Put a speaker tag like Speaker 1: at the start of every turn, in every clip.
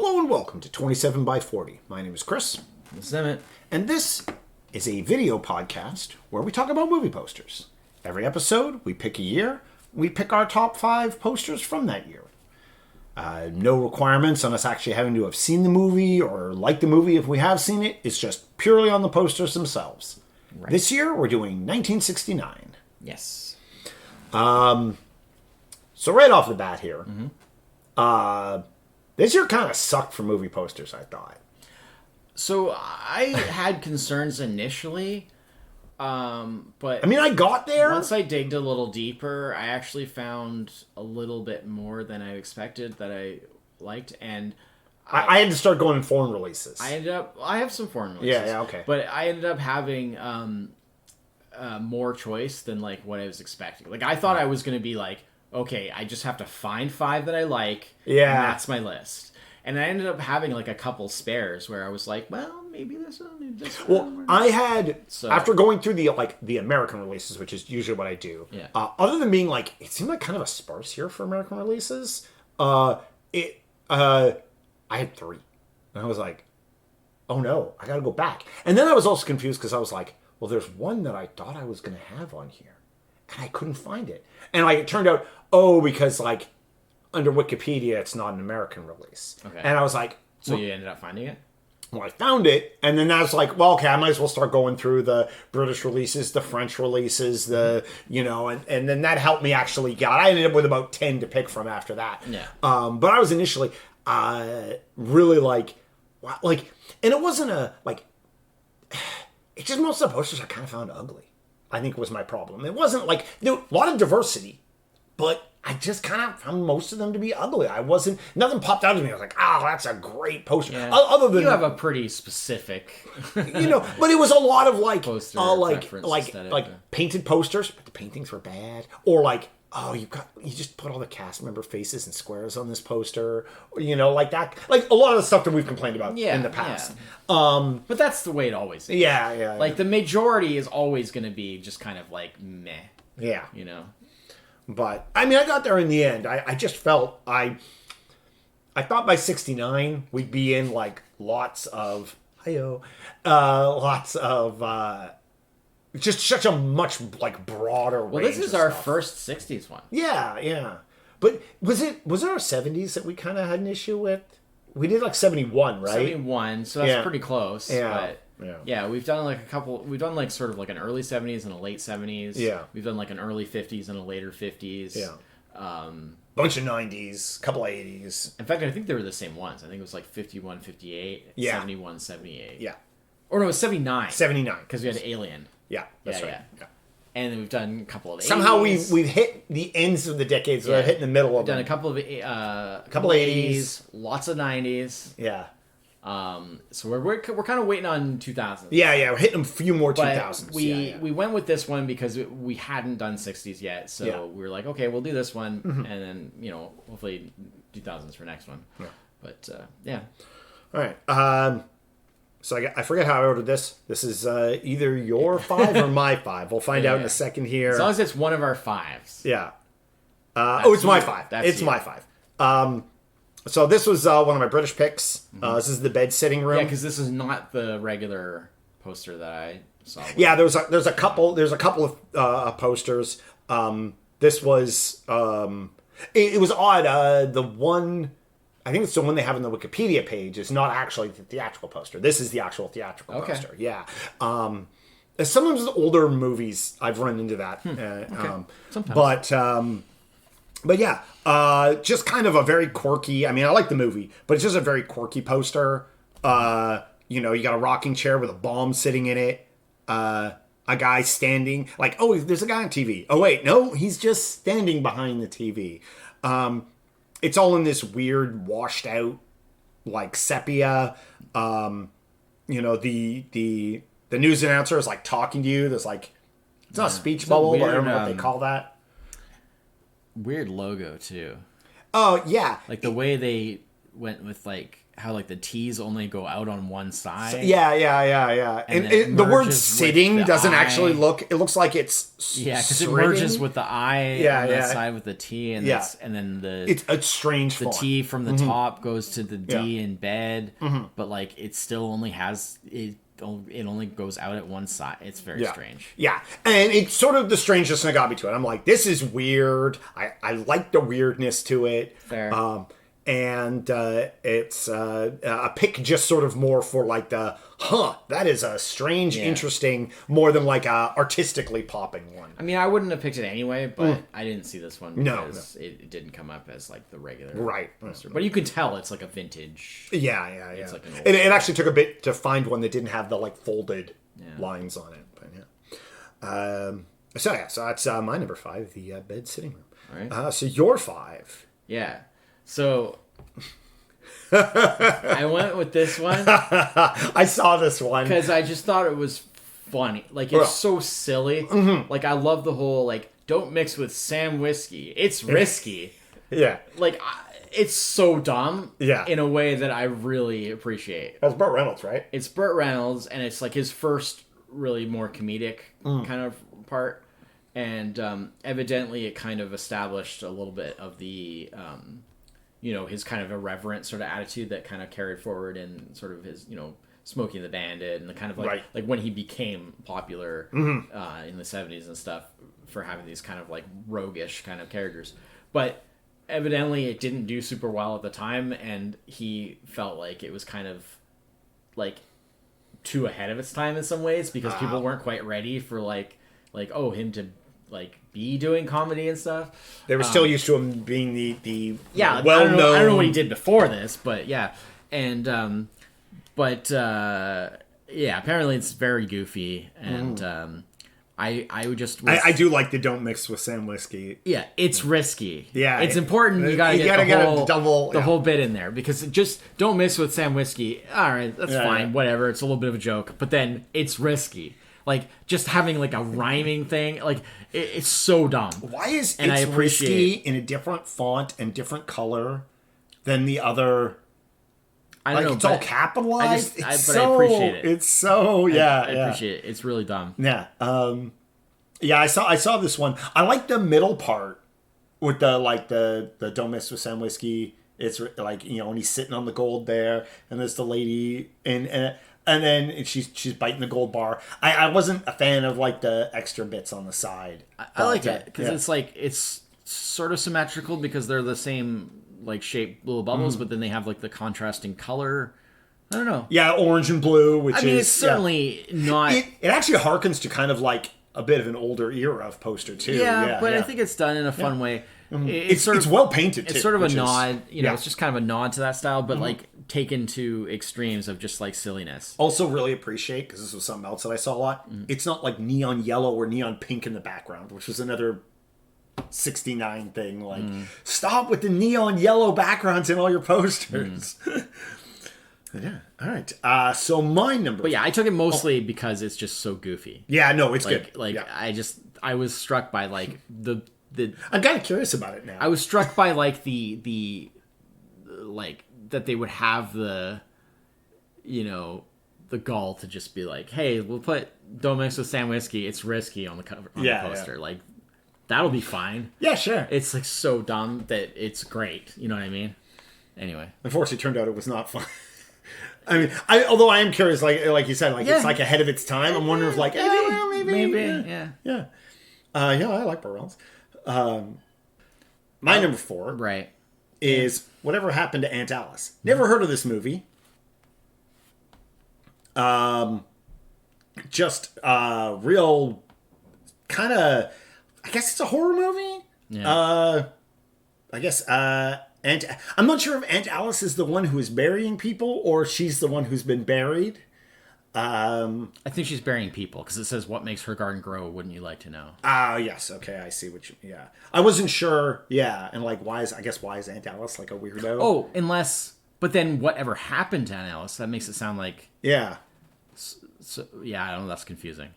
Speaker 1: Hello and welcome to 27 by 40. My name is Chris.
Speaker 2: This is Emmett.
Speaker 1: And this is a video podcast where we talk about movie posters. Every episode, we pick a year. We pick our top 5 posters from that year. No requirements on us actually having to have seen the movie or like the movie if we have seen it. It's just purely on the posters themselves. Right. This year, we're doing 1969.
Speaker 2: Yes.
Speaker 1: So right off the bat here, this year kind of sucked for movie posters, I thought.
Speaker 2: So I had concerns initially, but
Speaker 1: I mean, I got there.
Speaker 2: Once I digged a little deeper, I actually found a little bit more than I expected that I liked, and
Speaker 1: I had to start going in foreign releases.
Speaker 2: I have some foreign releases.
Speaker 1: Yeah, okay.
Speaker 2: But I ended up having more choice than like what I was expecting. Like I thought I was going to be like, okay, I just have to find 5 that I like.
Speaker 1: Yeah.
Speaker 2: And that's my list. And I ended up having like a couple spares where I was like, well, maybe this one, maybe this one.
Speaker 1: Well, I had, after going through the American releases, which is usually what I do, other than being like, it seemed like kind of a sparse year for American releases, I had 3. And I was like, oh no, I got to go back. And then I was also confused because I was like, well, there's one that I thought I was going to have on here. And I couldn't find it. And like it turned out, because like under Wikipedia, it's not an American release. Okay. And I was like...
Speaker 2: So you ended up finding it?
Speaker 1: Well, I found it. And then I was like, well, okay, I might as well start going through the British releases, the French releases, and then that helped me actually get... I ended up with about 10 to pick from after that.
Speaker 2: Yeah.
Speaker 1: But I was initially really like... and it wasn't it's just most of the posters I kind of found ugly. I think was my problem. It wasn't like... There was a lot of diversity, but... I just kind of found most of them to be ugly. Nothing popped out to me. I was like, that's a great poster.
Speaker 2: Yeah.
Speaker 1: Other than...
Speaker 2: You have a pretty specific...
Speaker 1: but it was a lot of like...
Speaker 2: Poster
Speaker 1: like painted posters, but the paintings were bad. Or like, you just put all the cast member faces and squares on this poster. Like that. Like a lot of the stuff that we've complained about in the past.
Speaker 2: Yeah. But that's the way it always is.
Speaker 1: Yeah.
Speaker 2: Like the majority is always going to be just kind of like meh.
Speaker 1: Yeah.
Speaker 2: But,
Speaker 1: I mean, I got there in the end. I just felt, I thought by 69, we'd be in, like, lots of, just such a much, like, broader range.
Speaker 2: Well, this is our first 60s one.
Speaker 1: Yeah. But was it our 70s that we kind of had an issue with? We did, like, 71, right?
Speaker 2: 71, so that's pretty close.
Speaker 1: Yeah.
Speaker 2: But yeah, we've done like a couple. We've done like sort of like an early 70s and a late 70s.
Speaker 1: Yeah,
Speaker 2: we've done like an early 50s and a later 50s.
Speaker 1: Yeah, bunch of 90s, couple of 80s.
Speaker 2: In fact, I think they were the same ones. I think it was like 51, 58, 71, 78.
Speaker 1: Yeah,
Speaker 2: or no, it was 79.
Speaker 1: 79
Speaker 2: because we had Alien.
Speaker 1: Yeah, that's right. Yeah.
Speaker 2: And then we've done a couple of 80s.
Speaker 1: Somehow we've hit the ends of the decades. We're hitting the middle of them.
Speaker 2: We've done a couple of 80s, lots of 90s.
Speaker 1: Yeah.
Speaker 2: So we're kind of waiting on 2000s.
Speaker 1: Yeah, we're hitting a few more 2000s.
Speaker 2: We went with this one because we hadn't done 60s yet, so we were like, okay, we'll do this one, and then hopefully 2000s for next one. Yeah. But
Speaker 1: all right. So I forget how I ordered this. This is either your 5 or my 5. We'll find out in a second here.
Speaker 2: As long as it's one of our 5s.
Speaker 1: Yeah. It's my 5. It's my 5. So this was one of my British picks. This is the bed sitting room.
Speaker 2: Yeah, because this is not the regular poster that I saw.
Speaker 1: Yeah, there's a couple of posters. This was it was odd. The one, I think it's the one they have on the Wikipedia page, is not actually the theatrical poster. This is the actual theatrical poster. Yeah. Sometimes the older movies I've run into that.
Speaker 2: Sometimes.
Speaker 1: But yeah, just kind of a very quirky... I mean, I like the movie, but it's just a very quirky poster. You got a rocking chair with a bomb sitting in it. A guy standing... Like, there's a guy on TV. Oh, wait, no, he's just standing behind the TV. It's all in this weird, washed out, like, sepia. The news announcer is, like, talking to you. There's, like... It's not a speech bubble, but I don't know what they call that.
Speaker 2: Weird logo too.
Speaker 1: Oh yeah,
Speaker 2: like the way went with like how like the T's only go out on one side.
Speaker 1: Yeah. And the word sitting doesn't actually look. It looks like it's
Speaker 2: because it merges with the I on the side with the T, and and then
Speaker 1: it's a strange.
Speaker 2: The
Speaker 1: font.
Speaker 2: T from the top goes to the D in bed, but like it still only has it. It only goes out at one side. It's very strange.
Speaker 1: Yeah, and it's sort of the strangeness that got me to it. I'm like, this is weird. I like the weirdness to it.
Speaker 2: Fair.
Speaker 1: And it's a pick just sort of more for like that is a strange, interesting, more than like a artistically popping one.
Speaker 2: I mean, I wouldn't have picked it anyway, but I didn't see this one because
Speaker 1: No.
Speaker 2: It didn't come up as like the regular
Speaker 1: poster.
Speaker 2: But you can tell it's like a vintage.
Speaker 1: Yeah.
Speaker 2: It's like an old
Speaker 1: it actually took a bit to find one that didn't have the like folded lines on it. But so that's my number 5, the bed sitting room.
Speaker 2: All right.
Speaker 1: So your 5.
Speaker 2: Yeah. So I went with this one.
Speaker 1: I saw this one
Speaker 2: because I just thought it was funny. Like it's so silly. Like I love the whole like don't mix with Sam whiskey. It's risky.
Speaker 1: Yeah.
Speaker 2: Like it's so dumb.
Speaker 1: Yeah.
Speaker 2: In a way that I really appreciate.
Speaker 1: That's Burt Reynolds, right?
Speaker 2: It's Burt Reynolds, and it's like his first really more comedic kind of part. And evidently it kind of established a little bit of the his kind of irreverent sort of attitude that kind of carried forward in sort of his, Smokey and the Bandit and the kind of like when he became popular in the 70s and stuff for having these kind of like roguish kind of characters. But evidently it didn't do super well at the time, and he felt like it was kind of like too ahead of its time in some ways because people weren't quite ready for him to like be doing comedy and stuff.
Speaker 1: They were still used to him being the
Speaker 2: well-known. I don't know what he did before this, but yeah. And apparently it's very goofy, and I would just
Speaker 1: I do like the don't mix with Sam whiskey.
Speaker 2: Yeah, it's risky.
Speaker 1: Yeah,
Speaker 2: it's important. You gotta get the whole bit in there because just don't mix with Sam whiskey. All right, that's fine. Whatever. It's a little bit of a joke, but then it's risky. Like just having like a rhyming thing, like it's so dumb.
Speaker 1: Why is it's risky in a different font and different color than the other?
Speaker 2: I don't know.
Speaker 1: It's all capitalized.
Speaker 2: I appreciate it.
Speaker 1: It's so
Speaker 2: I appreciate it. It's really dumb.
Speaker 1: Yeah. I saw this one. I like the middle part with the don't mess with Sam whiskey. It's like and he's sitting on the gold there, and there's the lady and then she's biting the gold bar. I wasn't a fan of like the extra bits on the side.
Speaker 2: I like it because it's like it's sort of symmetrical because they're the same like shaped little bubbles, but then they have like the contrasting color. I don't know.
Speaker 1: Yeah, orange and blue. Which
Speaker 2: it's certainly not.
Speaker 1: It actually harkens to kind of like a bit of an older era of poster too.
Speaker 2: Yeah, but I think it's done in a fun way.
Speaker 1: It's well painted too.
Speaker 2: It's sort of a nod. It's just kind of a nod to that style, but like taken to extremes of just like silliness.
Speaker 1: Also really appreciate, because this was something else that I saw a lot, it's not like neon yellow or neon pink in the background, which was another 69 thing. Like, stop with the neon yellow backgrounds in all your posters. Yeah. All right. So my number.
Speaker 2: But yeah, I took it mostly because it's just so goofy.
Speaker 1: Yeah, no, it's
Speaker 2: good.
Speaker 1: Like,
Speaker 2: I was struck by like the
Speaker 1: I'm kind of curious about it now.
Speaker 2: I was struck by like the like that they would have the gall to just be like, hey, we'll put don't mix with Sam whiskey. It's risky on the cover on the poster. Yeah. Like that'll be fine.
Speaker 1: Yeah, sure.
Speaker 2: It's like so dumb that it's great. You know what I mean? Anyway,
Speaker 1: unfortunately, it turned out it was not fun. I mean, although I am curious, like you said, like it's like ahead of its time. I'm wondering if like maybe. Yeah. I like Burt Reynolds. My number 4, is Whatever Happened to Aunt Alice. Never heard of this movie. Just real kind of. I guess it's a horror movie.
Speaker 2: Yeah.
Speaker 1: I guess. I'm not sure if Aunt Alice is the one who is burying people or she's the one who's been buried.
Speaker 2: I think she's burying people because it says, "What makes her garden grow? Wouldn't you like to know?"
Speaker 1: Yes. Okay, I see what you. Yeah, I wasn't sure. Yeah, and like, why is Aunt Alice like a weirdo?
Speaker 2: Oh, but then whatever happened to Aunt Alice? That makes it sound like.
Speaker 1: Yeah.
Speaker 2: So I don't know. That's confusing.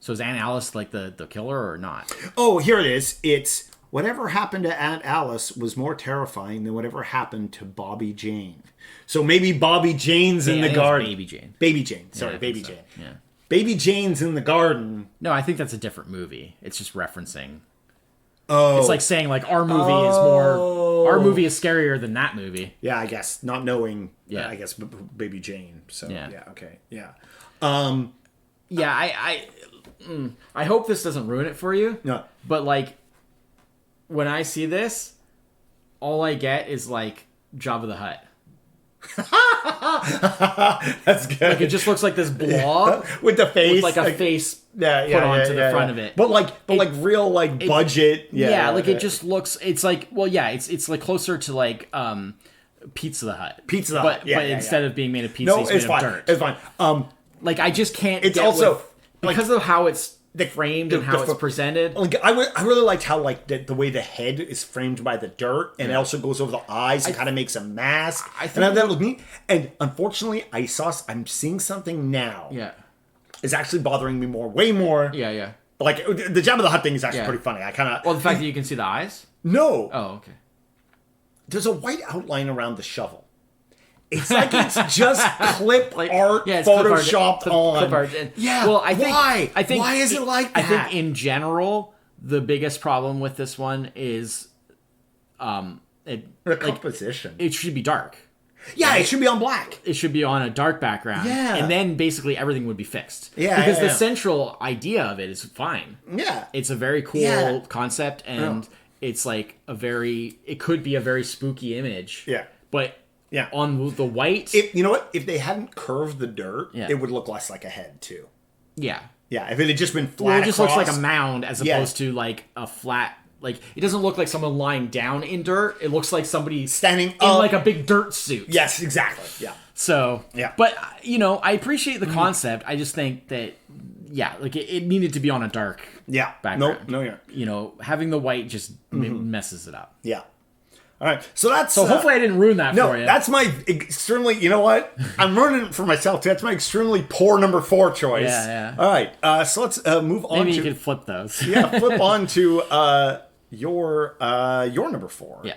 Speaker 2: So is Aunt Alice like the killer or not?
Speaker 1: Oh, here it is. It's whatever happened to Aunt Alice was more terrifying than whatever happened to Bobby Jane. So maybe Bobby Jane's in the garden.
Speaker 2: Baby Jane.
Speaker 1: Baby Jane. Sorry,
Speaker 2: Yeah,
Speaker 1: Baby
Speaker 2: so.
Speaker 1: Jane.
Speaker 2: Yeah.
Speaker 1: Baby Jane's in the garden.
Speaker 2: No, I think that's a different movie. It's just referencing.
Speaker 1: Oh.
Speaker 2: It's like saying like our movie is more. Our movie is scarier than that movie.
Speaker 1: Yeah, I guess. Not knowing,
Speaker 2: Yeah.
Speaker 1: I guess, Baby Jane. So,
Speaker 2: Yeah.
Speaker 1: Okay. Yeah.
Speaker 2: Yeah, I hope this doesn't ruin it for you.
Speaker 1: No.
Speaker 2: But like, when I see this, all I get is like Jabba the Hutt.
Speaker 1: That's good.
Speaker 2: Like it just looks like this blob
Speaker 1: with the face.
Speaker 2: with like a face put onto the front of it.
Speaker 1: But like real budget.
Speaker 2: Yeah, like it just looks. It's like it's like closer to like Pizza the Hut.
Speaker 1: Pizza the
Speaker 2: but,
Speaker 1: Hut. Yeah,
Speaker 2: but
Speaker 1: yeah,
Speaker 2: instead
Speaker 1: yeah.
Speaker 2: of being made of pizza,
Speaker 1: No,
Speaker 2: it's
Speaker 1: it's
Speaker 2: made
Speaker 1: fine.
Speaker 2: of dirt.
Speaker 1: It's fine.
Speaker 2: Like I just can't.
Speaker 1: It's
Speaker 2: get
Speaker 1: also
Speaker 2: with, because of how it's framed and how it's presented.
Speaker 1: Like I really liked how like the way the head is framed by the dirt, and it also goes over the eyes and kind of makes a mask.
Speaker 2: I think
Speaker 1: and that looked neat. And unfortunately, I'm seeing something now.
Speaker 2: Yeah.
Speaker 1: Is actually bothering me way more.
Speaker 2: Yeah.
Speaker 1: Like the Jabba the Hutt thing is actually pretty funny. I kind of
Speaker 2: Well, the fact that you can see the eyes.
Speaker 1: no.
Speaker 2: Oh, okay.
Speaker 1: There's a white outline around the shovel. It's like it's just clip art
Speaker 2: it's
Speaker 1: photoshopped on.
Speaker 2: Clip art. And,
Speaker 1: Yeah.
Speaker 2: Well,
Speaker 1: I think why is it like that?
Speaker 2: I think in general, the biggest problem with this one is,
Speaker 1: The composition.
Speaker 2: it should be dark.
Speaker 1: Yeah, it should be on black.
Speaker 2: It should be on a dark background.
Speaker 1: Yeah.
Speaker 2: And then basically everything would be fixed.
Speaker 1: Yeah,
Speaker 2: Because
Speaker 1: yeah.
Speaker 2: the central idea of it is fine.
Speaker 1: Yeah.
Speaker 2: It's a very cool
Speaker 1: Yeah.
Speaker 2: concept, and it's like it could be a very spooky image.
Speaker 1: Yeah.
Speaker 2: But
Speaker 1: Yeah.
Speaker 2: on the white,
Speaker 1: You know what? If they hadn't curved the dirt,
Speaker 2: Yeah.
Speaker 1: it would look less like a head too.
Speaker 2: yeah.
Speaker 1: Yeah, if it had just been flat,
Speaker 2: Well, it just looks
Speaker 1: across-
Speaker 2: like a mound as opposed to like a flat. Like it doesn't look like someone lying down in dirt. It looks like somebody
Speaker 1: standing
Speaker 2: in
Speaker 1: up.
Speaker 2: like a big dirt suit.
Speaker 1: Yes, exactly. Yeah.
Speaker 2: So
Speaker 1: Yeah.
Speaker 2: but I appreciate the concept. I just think that like it needed to be on a dark
Speaker 1: Yeah.
Speaker 2: background.
Speaker 1: No, yeah.
Speaker 2: Having the white just messes it up.
Speaker 1: Yeah. All right. So that's
Speaker 2: So hopefully I didn't ruin that
Speaker 1: no,
Speaker 2: for you.
Speaker 1: that's my extremely. You know what? I'm ruining it for myself too. That's my extremely poor number 4 choice.
Speaker 2: Yeah.
Speaker 1: All right. So let's move on.
Speaker 2: Maybe
Speaker 1: to,
Speaker 2: you could flip those.
Speaker 1: flip on to your number 4.
Speaker 2: Yeah.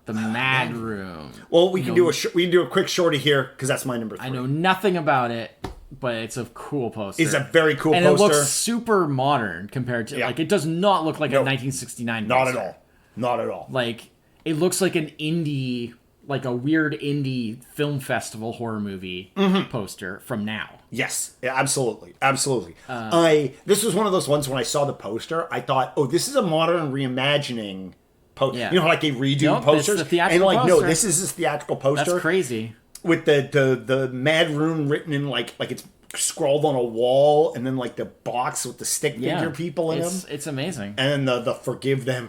Speaker 2: The Mad Room.
Speaker 1: Well, we can do a quick shorty here because that's my number 3.
Speaker 2: I know nothing about it, but it's a cool poster.
Speaker 1: It's a very cool
Speaker 2: and
Speaker 1: poster.
Speaker 2: it looks super modern compared to like it does not look like a 1969
Speaker 1: Not
Speaker 2: poster.
Speaker 1: at all. Not at all.
Speaker 2: Like it looks like an indie, like a weird indie film festival horror movie poster from now.
Speaker 1: Yes, yeah, absolutely. This was one of those ones when I saw the poster, I thought, oh, this is a modern reimagining poster.
Speaker 2: Yeah.
Speaker 1: You know how like they redo
Speaker 2: Nope,
Speaker 1: posters?
Speaker 2: it's the theatrical
Speaker 1: and like, no,
Speaker 2: poster.
Speaker 1: this is this theatrical poster.
Speaker 2: That's crazy.
Speaker 1: With the Mad Room written in like it's scrawled on a wall, and then like the box with the stick figure people in them.
Speaker 2: It's amazing.
Speaker 1: And then the forgive them,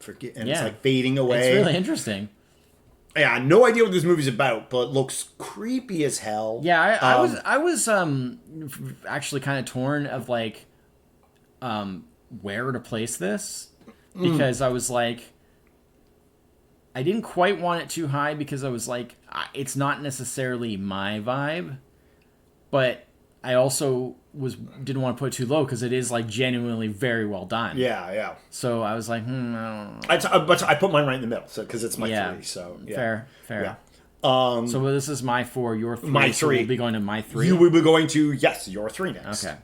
Speaker 1: and it's like fading away.
Speaker 2: It's really interesting.
Speaker 1: Yeah, no idea what this movie's about, but it looks creepy as hell.
Speaker 2: Yeah, I was actually kind of torn of like where to place this because I was like I didn't quite want it too high because I was like it's not necessarily my vibe, but I also didn't want to put it too low because it is like genuinely very well done.
Speaker 1: Yeah.
Speaker 2: So I was like, I don't know.
Speaker 1: But I put mine right in the middle, so because it's my 3. So
Speaker 2: fair.
Speaker 1: Yeah.
Speaker 2: So this is my 4, your 3.
Speaker 1: My
Speaker 2: so
Speaker 1: 3.
Speaker 2: we'll be going to my 3.
Speaker 1: You will be going to your 3 next.
Speaker 2: Okay.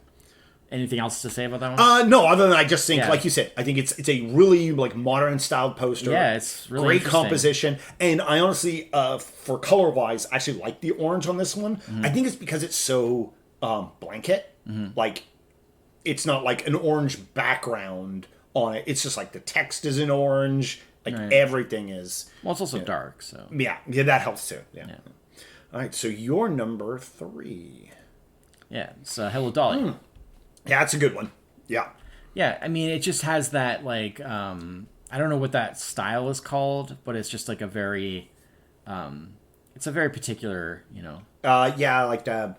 Speaker 2: Anything else to say about that one?
Speaker 1: No, other than I just think, like you said, I think it's a really like modern styled poster.
Speaker 2: Yeah, it's really
Speaker 1: great
Speaker 2: interesting.
Speaker 1: composition, and I honestly, for color wise, actually like the orange on this one. I think it's because it's so blanket, like it's not like an orange background on it. It's just like the text is in orange, like everything is.
Speaker 2: Well, it's also dark, so
Speaker 1: Yeah, that helps too. Yeah. All right, so your number 3.
Speaker 2: yeah. It's Hello Dolly.
Speaker 1: Yeah, that's a good one. Yeah.
Speaker 2: Yeah, I mean, it just has that like I don't know what that style is called, but it's just like a very, it's a very particular,
Speaker 1: Yeah, like the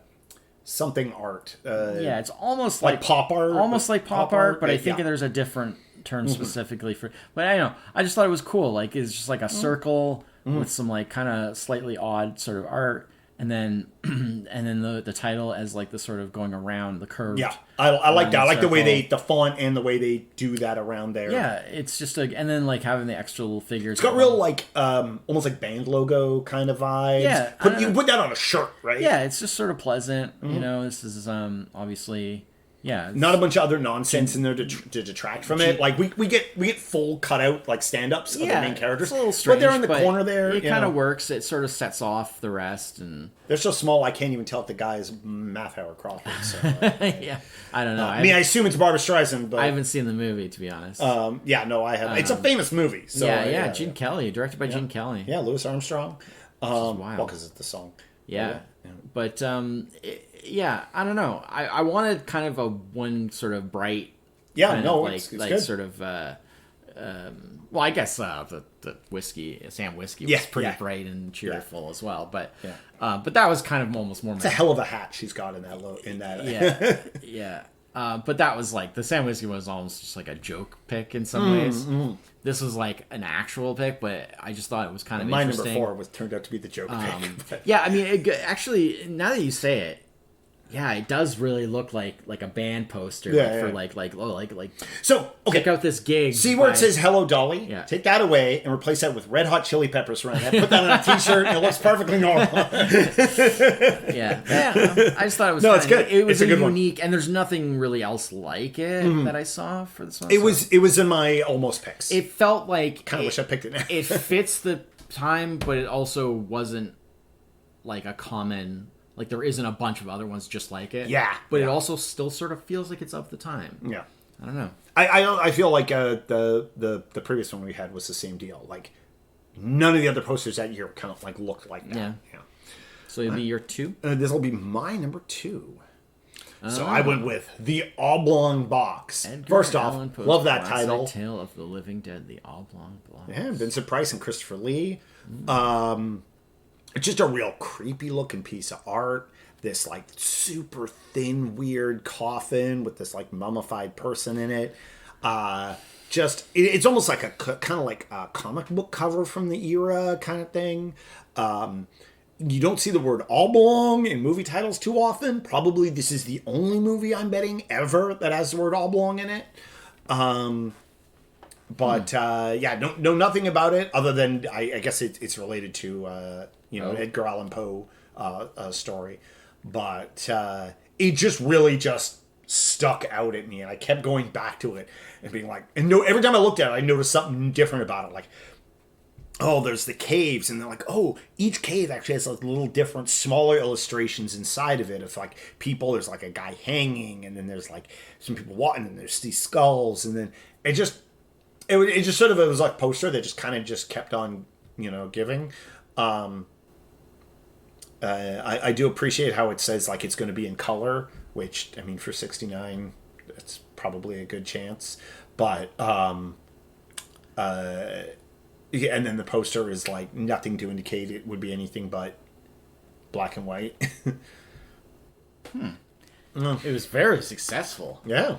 Speaker 1: something art.
Speaker 2: yeah, it's almost
Speaker 1: like pop art.
Speaker 2: almost like pop art, but I think
Speaker 1: yeah.
Speaker 2: there's a different term specifically for. But I don't know. I just thought it was cool. Like it's just like a circle with some like kind of slightly odd sort of art, and then the title as like the sort of going around the curve.
Speaker 1: Yeah, I like that. I like the way the font and the way they do that around there.
Speaker 2: Yeah, it's just like, and then like having the extra little figures.
Speaker 1: It's got real like almost like band logo kind of vibes.
Speaker 2: Yeah,
Speaker 1: you put that on a shirt, right?
Speaker 2: Yeah, it's just sort of pleasant. You know, this is obviously. Yeah,
Speaker 1: not a bunch of other nonsense in there to detract from it. Like we get full cutout like stand-ups of the main characters,
Speaker 2: it's a little strange,
Speaker 1: but they're in the corner there.
Speaker 2: It kind of works. It sort of sets off the rest, and
Speaker 1: they're so small I can't even tell if the guy is Matt Howard Crawford. So,
Speaker 2: yeah, I don't know.
Speaker 1: I mean, I assume it's Barbra Streisand, but
Speaker 2: I haven't seen the movie, to be honest.
Speaker 1: Yeah, no, I haven't. It's a famous movie. So,
Speaker 2: yeah, Gene Kelly, directed by Gene Kelly.
Speaker 1: Yeah, Louis Armstrong.
Speaker 2: Wow.
Speaker 1: Well, because it's the song.
Speaker 2: Yeah. But yeah, I don't know. I wanted kind of a one sort of bright,
Speaker 1: it's good.
Speaker 2: sort of. Well, I guess the whiskey, Sam Whiskey, was pretty bright and cheerful as well. But but that was kind of almost more.
Speaker 1: It's a hell of a hat she's got in that.
Speaker 2: Yeah. But that was like the Sam Whiskey was almost just like a joke pick in some ways. This was like an actual pick, but I just thought it was kind of
Speaker 1: my
Speaker 2: interesting.
Speaker 1: number 4 turned out to be the joke pick.
Speaker 2: Yeah, I mean, actually, now that you say it, yeah, it does really look like a band poster for like
Speaker 1: So okay,
Speaker 2: check out this gig.
Speaker 1: See where it says "Hello Dolly"?
Speaker 2: Yeah.
Speaker 1: Take that away and replace that with Red Hot Chili Peppers around that. Put that on a T-shirt and it looks perfectly normal.
Speaker 2: yeah. I just thought it was.
Speaker 1: No, it's good.
Speaker 2: It was
Speaker 1: it's a good
Speaker 2: unique, and there's nothing really else like it that I saw for this one.
Speaker 1: It was in my almost picks.
Speaker 2: It felt like
Speaker 1: kind of wish I picked it.
Speaker 2: It fits the time, but it also wasn't like a common. Like, there isn't a bunch of other ones just like it.
Speaker 1: Yeah.
Speaker 2: But it also still sort of feels like it's of the time.
Speaker 1: Yeah.
Speaker 2: I don't know.
Speaker 1: I feel like the previous one we had was the same deal. Like, none of the other posters that year kind of like looked like that.
Speaker 2: Yeah. So it'll be your 2?
Speaker 1: This will be my number 2. So I went with The Oblong Box. First off, love that title.
Speaker 2: Tale of the Living Dead, The Oblong Box.
Speaker 1: Yeah, Vincent Price and Christopher Lee. It's just a real creepy looking piece of art. This like super thin, weird coffin with this like mummified person in it. It's almost like a kind of like a comic book cover from the era kind of thing. You don't see the word oblong in movie titles too often. Probably this is the only movie I'm betting ever that has the word oblong in it. But know nothing about it other than I guess it's related to Edgar Allan Poe story, but it just really just stuck out at me, and I kept going back to it and being like, every time I looked at it, I noticed something different about it. Like, oh, there's the caves, and they're like, oh, each cave actually has like little different, smaller illustrations inside of it of like people. There's like a guy hanging, and then there's like some people walking, and there's these skulls, and then it just sort of it was like a poster that just kind of just kept on giving. I do appreciate how it says like it's going to be in color, which I mean for '69, that's probably a good chance. But and then the poster is like nothing to indicate it would be anything but black and white.
Speaker 2: It was very successful.
Speaker 1: Yeah.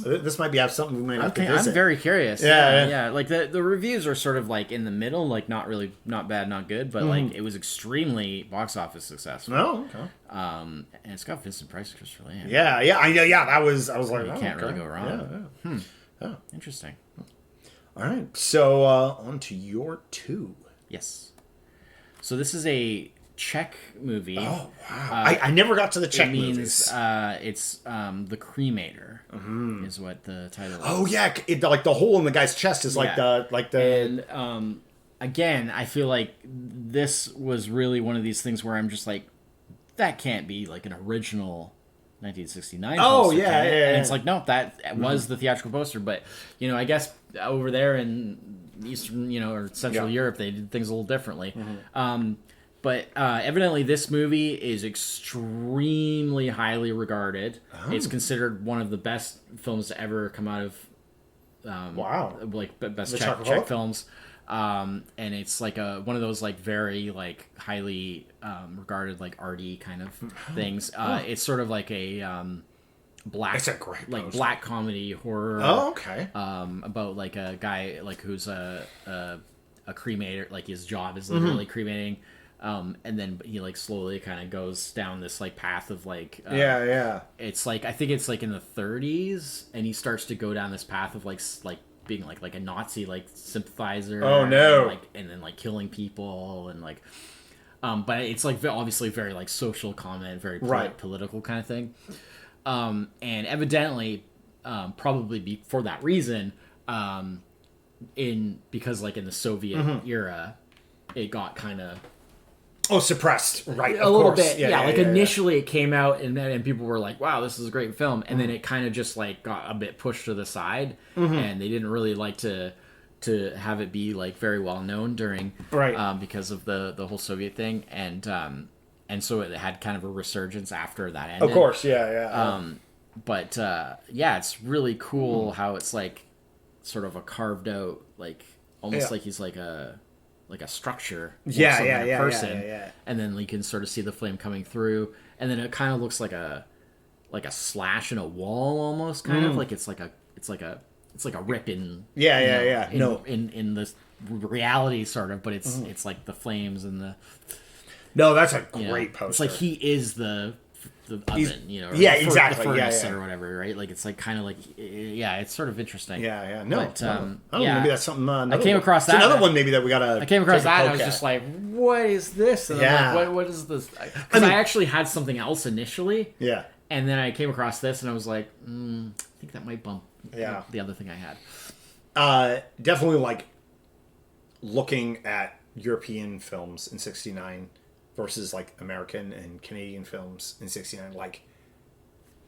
Speaker 1: This might be something we might have to visit.
Speaker 2: I'm very curious.
Speaker 1: Yeah.
Speaker 2: Like the reviews are sort of like in the middle, like not bad, not good, but like it was extremely box office successful.
Speaker 1: Oh, okay.
Speaker 2: And it's got Vincent Price and Christopher Lee.
Speaker 1: Yeah. I was like,
Speaker 2: you can't really go wrong.
Speaker 1: Yeah.
Speaker 2: Oh, interesting.
Speaker 1: All right. So on to your 2.
Speaker 2: Yes. So this is a Czech movie.
Speaker 1: Oh wow! I never got to the Czech
Speaker 2: movies.
Speaker 1: movies.
Speaker 2: It's The Cremator is what the title is.
Speaker 1: Oh yeah, like the hole in the guy's chest is like the.
Speaker 2: And again, I feel like this was really one of these things where I'm just like, that can't be like an original 1969 poster.
Speaker 1: Yeah.
Speaker 2: And it's like, no, that was the theatrical poster, but I guess over there in Eastern, or Central Europe, they did things a little differently. But evidently this movie is extremely highly regarded. Oh. It's considered one of the best films to ever come out of like best Czech films. And it's like one of those like very like highly regarded like arty kind of things. It's sort of like a black,
Speaker 1: it's a great
Speaker 2: like black comedy horror.
Speaker 1: Oh, okay.
Speaker 2: About like a guy like who's a cremator, like his job is literally cremating And then he like slowly kind of goes down this like path of like
Speaker 1: yeah.
Speaker 2: It's like I think it's like in the 30s, and he starts to go down this path of like being like a Nazi like sympathizer.
Speaker 1: Oh no!
Speaker 2: And then like killing people and like, but it's like obviously very like social comment, very political kind of thing. And evidently, probably for that reason, because like in the Soviet era, it got kind of
Speaker 1: suppressed, right?
Speaker 2: A little bit, yeah. Initially, it came out and people were like, "Wow, this is a great film," and then it kind of just like got a bit pushed to the side, and they didn't really like to have it be like very well known during because of the whole Soviet thing, and so it had kind of a resurgence after that ended.
Speaker 1: Of course, yeah.
Speaker 2: But it's really cool how it's like sort of a carved out, like almost like he's like a structure, a person, and then you can sort of see the flame coming through, and then it kind of looks like a slash in a wall almost, kind of like it's like a rip in in the reality sort of, but it's like the flames and the
Speaker 1: that's a great poster.
Speaker 2: It's like he is the oven, or
Speaker 1: exactly,
Speaker 2: the furnace or whatever, right? Like it's like kind of like it's sort of interesting.
Speaker 1: No, but, maybe that's something.
Speaker 2: I came across that.
Speaker 1: Another one maybe that we gotta.
Speaker 2: I came across that. And I was just like, "What is this?" And I'm like, "What is this?" Because I actually had something else initially.
Speaker 1: Yeah.
Speaker 2: And then I came across this, and I was like, I think that might bump the other thing I had.
Speaker 1: Definitely like looking at European films in '69 versus like American and Canadian films in '69. Like,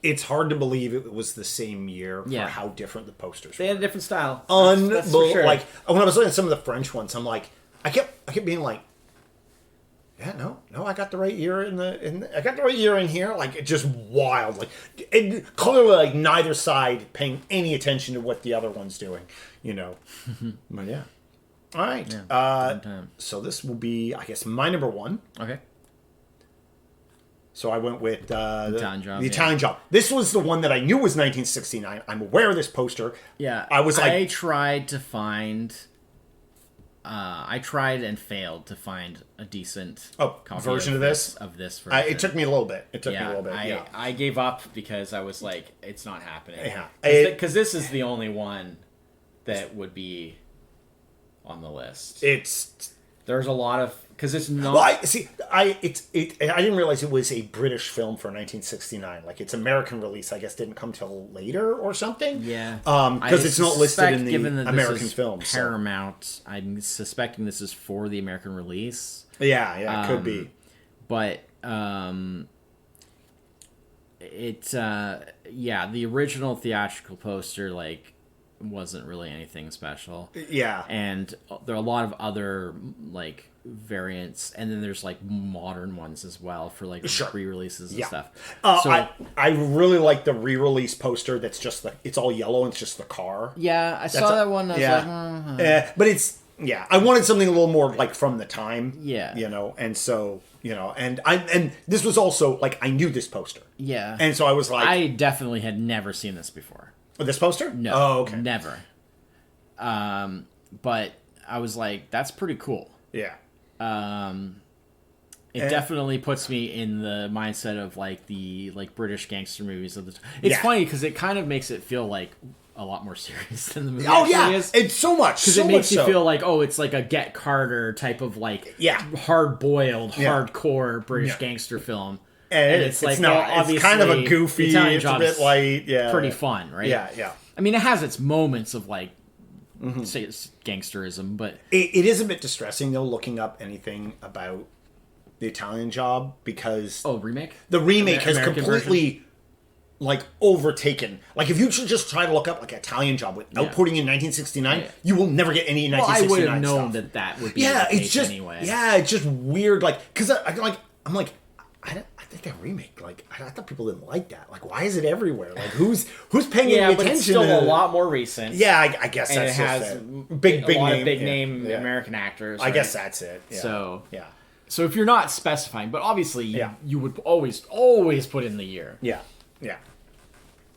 Speaker 1: it's hard to believe it was the same year for how different the posters were.
Speaker 2: They had a different style.
Speaker 1: That's for sure. Like, when I was looking at some of the French ones, I'm like, I kept being like, no, I got the right year I got the right year in here. Like, it's just wild. Like, it, clearly, like, neither side paying any attention to what the other one's doing, But yeah. All right.
Speaker 2: Yeah,
Speaker 1: so this will be, I guess, my number one.
Speaker 2: Okay.
Speaker 1: So I went with the
Speaker 2: Italian Job.
Speaker 1: This was the one that I knew was 1969. I'm aware of this poster.
Speaker 2: Yeah. I tried to find... I tried and failed to find a decent
Speaker 1: version of this
Speaker 2: version.
Speaker 1: It took me a little bit.
Speaker 2: I gave up because I was like, it's not happening.
Speaker 1: Yeah.
Speaker 2: Because this is the only one that would be on the list. There's a lot of... Because it's not...
Speaker 1: Well, I didn't realize it was a British film for 1969. Like, its American release, I guess, didn't come till later or something.
Speaker 2: Yeah.
Speaker 1: Because it's not listed in the American film.
Speaker 2: Paramount, so. I'm suspecting this is for the American release.
Speaker 1: Yeah, it could be.
Speaker 2: But, the original theatrical poster, like, wasn't really anything special.
Speaker 1: Yeah.
Speaker 2: And there are a lot of other, like, variants, and then there's like modern ones as well for like re-releases and stuff.
Speaker 1: I really like the re-release poster that's just it's all yellow and it's just the car.
Speaker 2: Yeah, I saw that one. I was like,
Speaker 1: but it's I wanted something a little more like from the time.
Speaker 2: Yeah,
Speaker 1: and so and this was also like I knew this poster.
Speaker 2: Yeah,
Speaker 1: and so I was like,
Speaker 2: I definitely had never seen this before.
Speaker 1: This poster?
Speaker 2: No.
Speaker 1: Oh, okay.
Speaker 2: Never. But I was like, that's pretty cool.
Speaker 1: Yeah.
Speaker 2: It definitely puts me in the mindset of like the British gangster movies of the time. It's funny because it kind of makes it feel like a lot more serious than the movie actually is.
Speaker 1: It's so much
Speaker 2: because it makes you feel like it's like a Get Carter type of like hard-boiled, hardcore British gangster film.
Speaker 1: And it's like it's kind of a goofy, it's a bit light,
Speaker 2: pretty fun, right?
Speaker 1: Yeah.
Speaker 2: I mean, it has its moments of like, say it's gangsterism, but
Speaker 1: it is a bit distressing though looking up anything about the Italian Job because
Speaker 2: remake?
Speaker 1: The remake has
Speaker 2: American
Speaker 1: completely
Speaker 2: version?
Speaker 1: Like overtaken. Like if you should just try to look up like Italian Job without putting in 1969, you will never get any 1969
Speaker 2: I would have known
Speaker 1: stuff.
Speaker 2: that would be
Speaker 1: it's just
Speaker 2: anyway.
Speaker 1: Yeah, it's just weird. Like because I'm like. I think that remake, like, I thought people didn't like that. Like, why is it everywhere? Like, who's paying any attention?
Speaker 2: But it's still a lot more recent.
Speaker 1: Yeah, I guess that's
Speaker 2: it has
Speaker 1: it. Big
Speaker 2: name American actors.
Speaker 1: I guess that's it. Yeah.
Speaker 2: So if you're not specifying, but obviously you would always put in the year.
Speaker 1: Yeah. You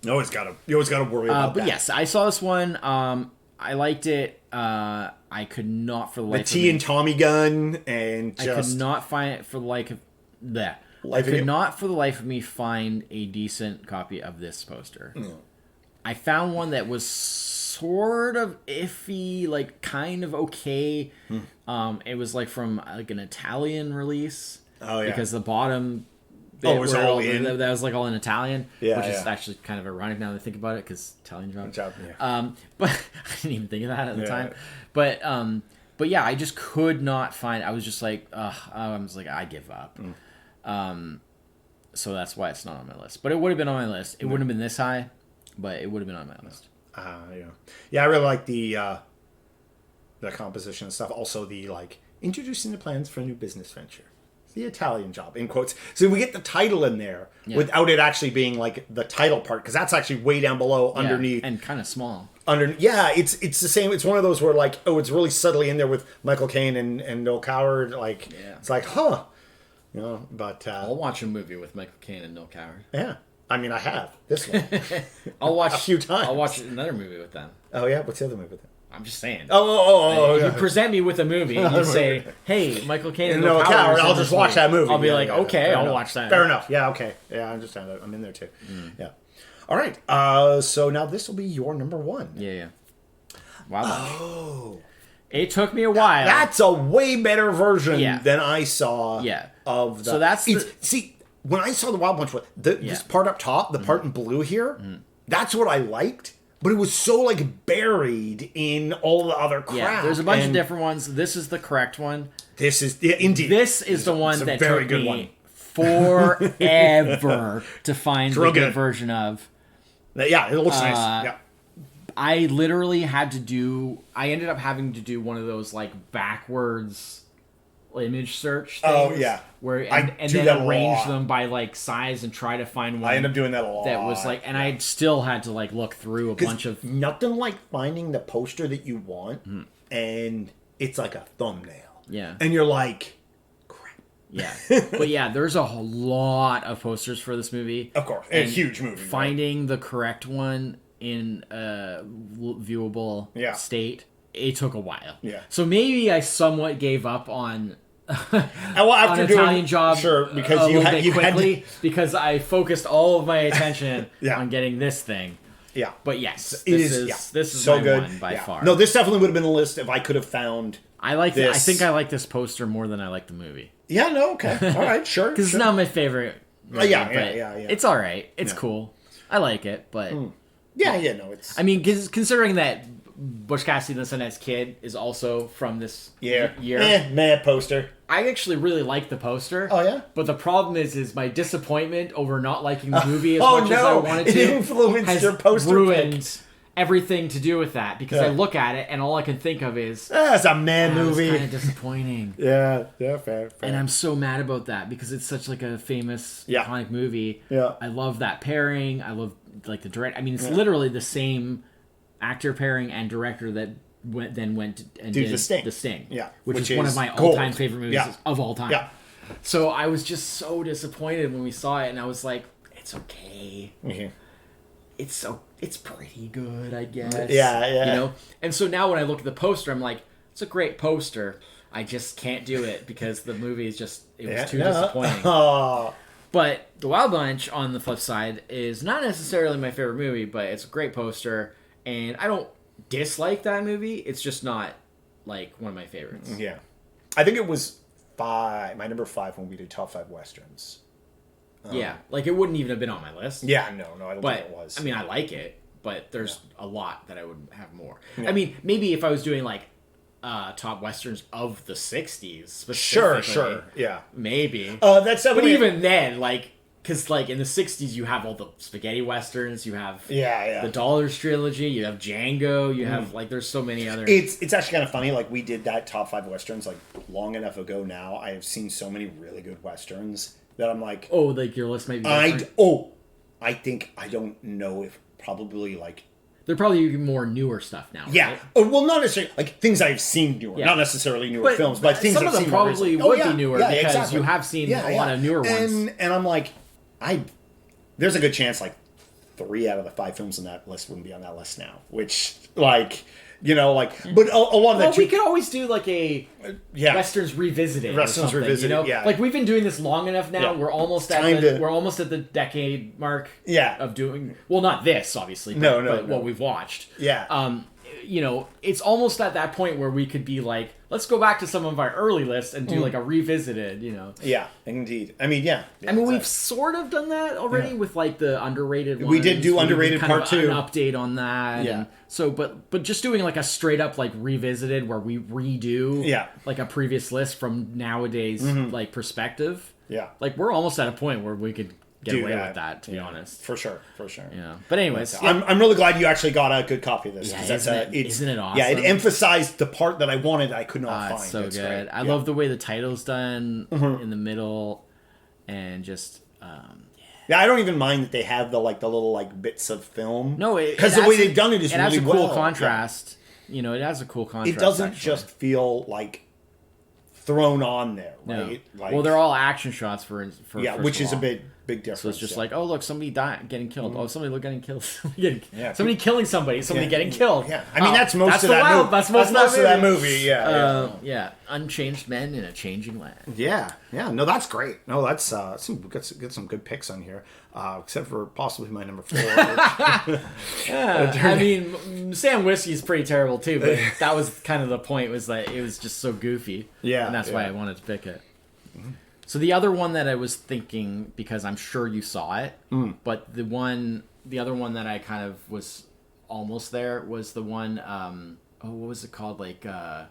Speaker 1: always gotta worry about that.
Speaker 2: But yes, I saw this one. I liked it. I I could not for the
Speaker 1: The
Speaker 2: life
Speaker 1: T
Speaker 2: of me.
Speaker 1: and Tommy gun and
Speaker 2: I
Speaker 1: just
Speaker 2: could not find it for the like of that.
Speaker 1: Life
Speaker 2: I
Speaker 1: of
Speaker 2: could
Speaker 1: you?
Speaker 2: not for the life of me find a decent copy of this poster.
Speaker 1: Mm.
Speaker 2: I found one that was sort of iffy, like kind of okay. It was like from like an Italian release.
Speaker 1: Oh, yeah.
Speaker 2: Because the bottom
Speaker 1: Oh, it was
Speaker 2: where
Speaker 1: all in?
Speaker 2: that was like all in Italian,
Speaker 1: Yeah,
Speaker 2: which is
Speaker 1: yeah.
Speaker 2: actually kind of ironic now that I think about it, because Italian job.
Speaker 1: Yeah.
Speaker 2: But I didn't even think of that at the
Speaker 1: Yeah.
Speaker 2: time. But yeah, I just could not find. I was just like, I was like, I give up. So that's why it's not on my list. But it would have been on my list. It wouldn't have been this high, but it would have been on my list.
Speaker 1: Yeah, I really like the composition and stuff. Also, the like introducing the plans for a new business venture. The Italian job in quotes. So we get the title in there without it actually being like the title part, because that's actually way down below underneath
Speaker 2: and kind of small.
Speaker 1: It's the same. It's one of those where like, oh, it's really subtly in there with Michael Caine and Noel Coward. Like it's like, huh, you know. But
Speaker 2: I'll watch a movie with Michael Caine and Noel Coward.
Speaker 1: yeah, I mean, I have this one.
Speaker 2: I'll watch
Speaker 1: a few times.
Speaker 2: I'll watch another movie with them.
Speaker 1: Oh yeah, what's the other movie with them?
Speaker 2: I'm just saying.
Speaker 1: Oh,
Speaker 2: You
Speaker 1: yeah.
Speaker 2: present me with a movie and you say, "Hey, Michael Caine and
Speaker 1: Noel
Speaker 2: Noel
Speaker 1: Coward,
Speaker 2: Coward."
Speaker 1: I'll just watch that movie.
Speaker 2: I'll be
Speaker 1: Yeah,
Speaker 2: like,
Speaker 1: yeah,
Speaker 2: "Okay,
Speaker 1: fair
Speaker 2: I'll
Speaker 1: enough.
Speaker 2: watch that."
Speaker 1: Fair enough. Yeah, okay. Yeah, I understand that. I'm in there too. Yeah. All right. So now this will be your number one.
Speaker 2: Yeah. Wow.
Speaker 1: Oh.
Speaker 2: It took me a while.
Speaker 1: That's a way better version
Speaker 2: Yeah.
Speaker 1: than I saw of the...
Speaker 2: So that's
Speaker 1: See, when I saw the Wild Bunch, this part up top, the part in blue here, that's what I liked, but it was so, like, buried in all the other crap.
Speaker 2: Yeah, there's a bunch of different ones. This is the correct one.
Speaker 1: This is... Yeah, indeed.
Speaker 2: This is the one
Speaker 1: it's a
Speaker 2: that
Speaker 1: very
Speaker 2: took
Speaker 1: good
Speaker 2: me
Speaker 1: one.
Speaker 2: forever to find
Speaker 1: real
Speaker 2: the good
Speaker 1: good.
Speaker 2: version of.
Speaker 1: Yeah, it looks nice. Yeah.
Speaker 2: I literally had to do... I ended up having to do one of those, like, backwards image search things.
Speaker 1: Oh, yeah.
Speaker 2: Where,
Speaker 1: I
Speaker 2: and
Speaker 1: do
Speaker 2: then
Speaker 1: that a
Speaker 2: arrange
Speaker 1: lot.
Speaker 2: them by, like, size and try to find one.
Speaker 1: I end up doing that a lot.
Speaker 2: That was, like... And I still had to, like, look through a bunch of...
Speaker 1: Nothing like finding the poster that you want, and it's like a thumbnail.
Speaker 2: Yeah.
Speaker 1: And you're like...
Speaker 2: Yeah. But yeah, there's a whole lot of posters for this movie.
Speaker 1: Of course. And a huge movie.
Speaker 2: Finding the correct one in a viewable state, it took a while.
Speaker 1: Yeah.
Speaker 2: So maybe I somewhat gave up on
Speaker 1: after
Speaker 2: on
Speaker 1: doing,
Speaker 2: Italian job
Speaker 1: because you had
Speaker 2: quickly because I focused all of my attention on getting this thing.
Speaker 1: Yeah.
Speaker 2: But yes,
Speaker 1: this
Speaker 2: is
Speaker 1: so
Speaker 2: my
Speaker 1: good
Speaker 2: one by far.
Speaker 1: No, this definitely would have been on the list if I could have found
Speaker 2: I like
Speaker 1: this.
Speaker 2: I think I like this poster more than I like the movie.
Speaker 1: Yeah, no, okay. All right, sure.
Speaker 2: Because it's not my favorite movie,
Speaker 1: yeah.
Speaker 2: It's all right. It's cool. I like it, but
Speaker 1: no, it's...
Speaker 2: I mean, considering that Butch Cassidy and the Sundance Kid is also from this year,
Speaker 1: mad poster.
Speaker 2: I actually really like the poster.
Speaker 1: Oh, yeah?
Speaker 2: But the problem is my disappointment over not liking the movie as
Speaker 1: Oh,
Speaker 2: much as I
Speaker 1: no.
Speaker 2: wanted
Speaker 1: It
Speaker 2: to
Speaker 1: influenced
Speaker 2: has
Speaker 1: your poster
Speaker 2: ruined
Speaker 1: pick.
Speaker 2: everything to do with that, because
Speaker 1: Yeah.
Speaker 2: I look at it and all I can think of is
Speaker 1: It's a man movie.
Speaker 2: It's kind of disappointing.
Speaker 1: Yeah, fair.
Speaker 2: And I'm so mad about that because it's such like a famous,
Speaker 1: Yeah.
Speaker 2: iconic movie.
Speaker 1: Yeah.
Speaker 2: I love that pairing. I love like the direct. I mean, it's literally the same actor pairing and director that went and did
Speaker 1: The Sting.
Speaker 2: The Sting.
Speaker 1: Yeah.
Speaker 2: which is one of my
Speaker 1: gold.
Speaker 2: all-time favorite movies
Speaker 1: Yeah.
Speaker 2: of all time.
Speaker 1: Yeah.
Speaker 2: So I was just so disappointed when we saw it, and I was like, "It's okay.
Speaker 1: Mm-hmm.
Speaker 2: It's pretty good, I guess."
Speaker 1: Yeah.
Speaker 2: You know. And so now when I look at the poster, I'm like, "It's a great poster. I just can't do it because the movie is just it was too disappointing."
Speaker 1: Oh.
Speaker 2: But The Wild Bunch, on the flip side, is not necessarily my favorite movie, but it's a great poster, and I don't dislike that movie. It's just not like one of my favorites.
Speaker 1: Yeah. I think it was my number 5 when we did top 5 westerns.
Speaker 2: Yeah, like it wouldn't even have been on my list.
Speaker 1: Yeah, no, I don't
Speaker 2: But
Speaker 1: think it was.
Speaker 2: I mean, I like it, but there's a lot that I would have more. I mean, maybe if I was doing like top westerns of the '60s, specifically,
Speaker 1: sure, yeah.
Speaker 2: maybe.
Speaker 1: That's
Speaker 2: But
Speaker 1: definitely...
Speaker 2: even then, like, because like in the '60s, you have all the spaghetti westerns, you have the Dollars trilogy, you have Django, you have like there's so many other.
Speaker 1: It's actually kind of funny. Like we did that top 5 westerns like long enough ago. Now I have seen so many really good westerns that I'm like,
Speaker 2: oh, like your list might be.
Speaker 1: I think I don't know if probably like.
Speaker 2: They're probably more newer stuff now.
Speaker 1: Yeah.
Speaker 2: Right?
Speaker 1: Well, not necessarily like things I've seen newer, not necessarily newer films, but things
Speaker 2: some
Speaker 1: I've
Speaker 2: of them
Speaker 1: seen
Speaker 2: probably
Speaker 1: more
Speaker 2: would
Speaker 1: recently.
Speaker 2: be newer because you have seen a lot of newer ones.
Speaker 1: And I'm like, there's a good chance like 3 out of the 5 films on that list wouldn't be on that list now, which like You know, like, but a lot of
Speaker 2: Well,
Speaker 1: that.
Speaker 2: we could always do like a
Speaker 1: Yeah.
Speaker 2: Westerns revisited.
Speaker 1: Westerns
Speaker 2: or something,
Speaker 1: Revisited,
Speaker 2: You know?
Speaker 1: yeah.
Speaker 2: Like we've been doing this long enough now.
Speaker 1: Yeah.
Speaker 2: We're almost at
Speaker 1: Kinda-
Speaker 2: we're almost at the decade mark.
Speaker 1: Yeah.
Speaker 2: Of doing well, not this obviously.
Speaker 1: No,
Speaker 2: but
Speaker 1: no.
Speaker 2: what we've watched.
Speaker 1: Yeah.
Speaker 2: You know, it's almost at that point where we could be like, let's go back to some of our early lists and do like a revisited. You know.
Speaker 1: Yeah, indeed. I mean, yeah.
Speaker 2: I mean, we've sort of done that already with like the underrated ones.
Speaker 1: We did do
Speaker 2: We
Speaker 1: underrated
Speaker 2: kind
Speaker 1: part
Speaker 2: of
Speaker 1: 2.
Speaker 2: An update on that.
Speaker 1: Yeah.
Speaker 2: And so, but just doing like a straight up like revisited where we redo
Speaker 1: Yeah.
Speaker 2: like a previous list from nowadays like perspective.
Speaker 1: Yeah.
Speaker 2: Like we're almost at a point where we could get
Speaker 1: Do
Speaker 2: away
Speaker 1: that.
Speaker 2: with that, to be honest.
Speaker 1: For sure.
Speaker 2: Yeah. But anyways,
Speaker 1: I'm really glad you actually got a good copy of this.
Speaker 2: Yeah,
Speaker 1: 'cause that's
Speaker 2: isn't it awesome?
Speaker 1: Yeah, it emphasized the part that I wanted I could not find.
Speaker 2: it's so
Speaker 1: It's
Speaker 2: good.
Speaker 1: great.
Speaker 2: I
Speaker 1: Yeah.
Speaker 2: love the way the title's done in the middle, and just.
Speaker 1: Yeah, I don't even mind that they have the little bits of film.
Speaker 2: No,
Speaker 1: because the way they've done it is
Speaker 2: it
Speaker 1: really
Speaker 2: has a cool
Speaker 1: well.
Speaker 2: contrast. You know, it has a cool
Speaker 1: Yeah.
Speaker 2: contrast.
Speaker 1: It doesn't
Speaker 2: actually.
Speaker 1: just feel like thrown on there,
Speaker 2: No.
Speaker 1: right? Like,
Speaker 2: Well, they're all action shots for
Speaker 1: yeah,
Speaker 2: first
Speaker 1: which
Speaker 2: of
Speaker 1: is a
Speaker 2: all.
Speaker 1: big difference.
Speaker 2: So it's just
Speaker 1: yeah.
Speaker 2: like, oh look, somebody getting killed. Oh, somebody getting killed.
Speaker 1: Yeah.
Speaker 2: Somebody killing somebody. Somebody
Speaker 1: Yeah.
Speaker 2: getting killed.
Speaker 1: Yeah, I mean
Speaker 2: Oh,
Speaker 1: that's most of
Speaker 2: the
Speaker 1: that
Speaker 2: wild-
Speaker 1: movie.
Speaker 2: That's most
Speaker 1: of that movie. Yeah,
Speaker 2: Yeah, unchanged men in a changing land.
Speaker 1: yeah. No, that's great. No, that's get some good picks on here, except for possibly my number 4.
Speaker 2: I mean, Sam Whiskey's pretty terrible too, but that was kind of the point. Was that it was just so goofy.
Speaker 1: Yeah,
Speaker 2: and that's why
Speaker 1: yeah.
Speaker 2: I wanted to pick it. So the other one that I was thinking, because I'm sure you saw it, but the other one that I kind of was almost there was the one. What was it called? Like the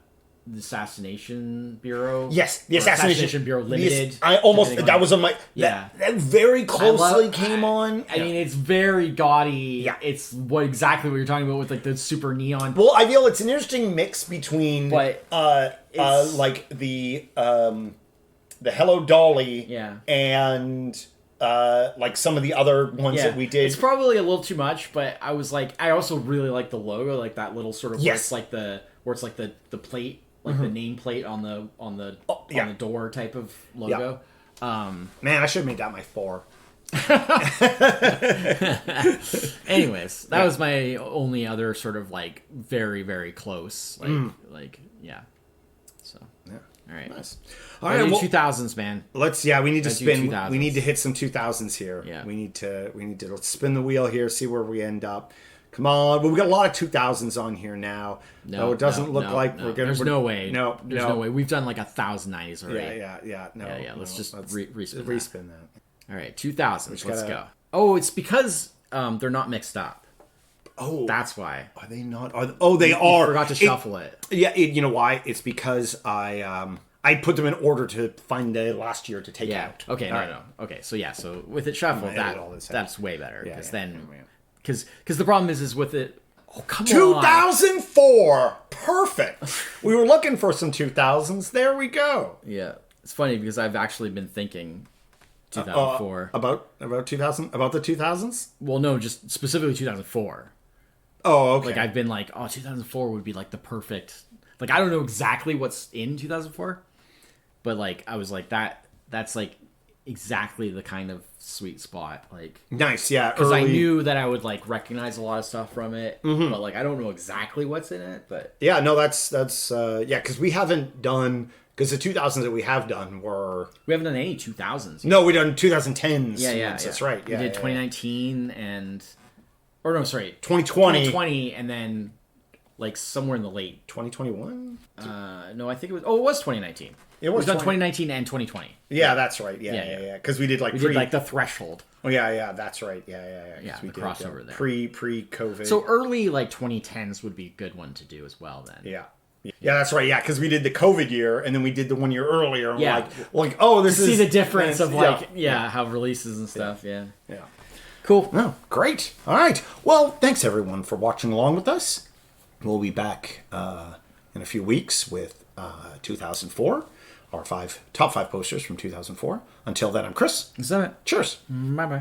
Speaker 2: Assassination Bureau.
Speaker 1: Yes, the
Speaker 2: Or
Speaker 1: Assassination
Speaker 2: Bureau Limited.
Speaker 1: Yes, I almost
Speaker 2: depending
Speaker 1: that
Speaker 2: on-
Speaker 1: was on my
Speaker 2: Yeah.
Speaker 1: That very closely came on.
Speaker 2: I mean, it's very gaudy.
Speaker 1: Yeah.
Speaker 2: It's exactly what you're talking about with like the super neon.
Speaker 1: Well, I feel it's an interesting mix between
Speaker 2: But
Speaker 1: like the Hello Dolly
Speaker 2: Yeah.
Speaker 1: and like some of the other ones that we did.
Speaker 2: It's probably a little too much, but I was like, I also really like the logo, like that little sort of
Speaker 1: Yes.
Speaker 2: where it's like the plate, like the name plate on the door type of logo.
Speaker 1: Man, I should have made that my 4.
Speaker 2: Anyways, that was my only other sort of like very very close, like yeah. So
Speaker 1: Yeah.
Speaker 2: all right,
Speaker 1: Nice.
Speaker 2: all
Speaker 1: All right, well,
Speaker 2: 2000s, man.
Speaker 1: let's we need to
Speaker 2: Let's do
Speaker 1: spin.
Speaker 2: 2000s.
Speaker 1: We need to hit some 2000s here.
Speaker 2: Yeah.
Speaker 1: We need to let's spin the wheel here, see where we end up. Come on. Well, we got a lot of 2000s on here now. No, it doesn't look like we're gonna.
Speaker 2: There's no way.
Speaker 1: No,
Speaker 2: there's no way. We've done like 1,090s already.
Speaker 1: Yeah. No,
Speaker 2: Yeah. Let's just respin.
Speaker 1: respin that.
Speaker 2: All right, 2000s. Let's
Speaker 1: gotta-
Speaker 2: go. Oh, it's because they're not mixed up.
Speaker 1: Oh,
Speaker 2: That's why.
Speaker 1: are they not? They are.
Speaker 2: Forgot to shuffle it.
Speaker 1: Yeah, you know why? It's because I put them in order to find the last year to take
Speaker 2: Yeah.
Speaker 1: out.
Speaker 2: Okay.
Speaker 1: All
Speaker 2: No.
Speaker 1: right.
Speaker 2: No. Okay. So yeah. So with it shuffled,
Speaker 1: edit all this out.
Speaker 2: that's way better because
Speaker 1: Yeah.
Speaker 2: then because the problem is with it. Oh come on.
Speaker 1: 2004. Perfect. We were looking for some 2000s. There we go.
Speaker 2: Yeah. It's funny because I've actually been thinking 2004.
Speaker 1: About 2000. About the 2000s.
Speaker 2: Well, no, just specifically 2004.
Speaker 1: Oh, okay.
Speaker 2: Like I've been like, oh, 2004 would be like the perfect. Like I don't know exactly what's in 2004, but like I was like that's like exactly the kind of sweet spot. Like
Speaker 1: Nice, yeah.
Speaker 2: because I
Speaker 1: early-
Speaker 2: knew that I would like recognize a lot of stuff from it, but like I don't know exactly what's in it. But
Speaker 1: Yeah, no, that's yeah, because we haven't done because the 2000s that we have done were
Speaker 2: we haven't done any 2000s.
Speaker 1: no, we done 2010s.
Speaker 2: Yeah.
Speaker 1: That's right. Yeah,
Speaker 2: we did 2019 and or no, sorry,
Speaker 1: 2020,
Speaker 2: 2020, and then like somewhere in the late
Speaker 1: 2021.
Speaker 2: no, I think it was. Oh, it was 2019.
Speaker 1: It was
Speaker 2: We've done
Speaker 1: 20
Speaker 2: 2019 and 2020.
Speaker 1: Yeah, that's right. Yeah. Because we did like
Speaker 2: We
Speaker 1: pre.
Speaker 2: did like the threshold.
Speaker 1: Oh yeah, that's right. Yeah. 'cause
Speaker 2: Yeah,
Speaker 1: we
Speaker 2: the
Speaker 1: did,
Speaker 2: crossover there.
Speaker 1: Pre-COVID.
Speaker 2: So early like 2010s would be a good one to do as well. Then.
Speaker 1: yeah, that's right. Yeah, because we did the COVID year and then we did the 1 year earlier. And
Speaker 2: Yeah.
Speaker 1: we're like oh, this is
Speaker 2: See the difference of like
Speaker 1: yeah.
Speaker 2: how releases and stuff. Yeah.
Speaker 1: yeah.
Speaker 2: Cool.
Speaker 1: Oh, great. All right. Well, thanks everyone for watching along with us. We'll be back in a few weeks with 2004, our top five posters from 2004. Until then, I'm Chris.
Speaker 2: Is that it?
Speaker 1: Cheers.
Speaker 2: Bye bye.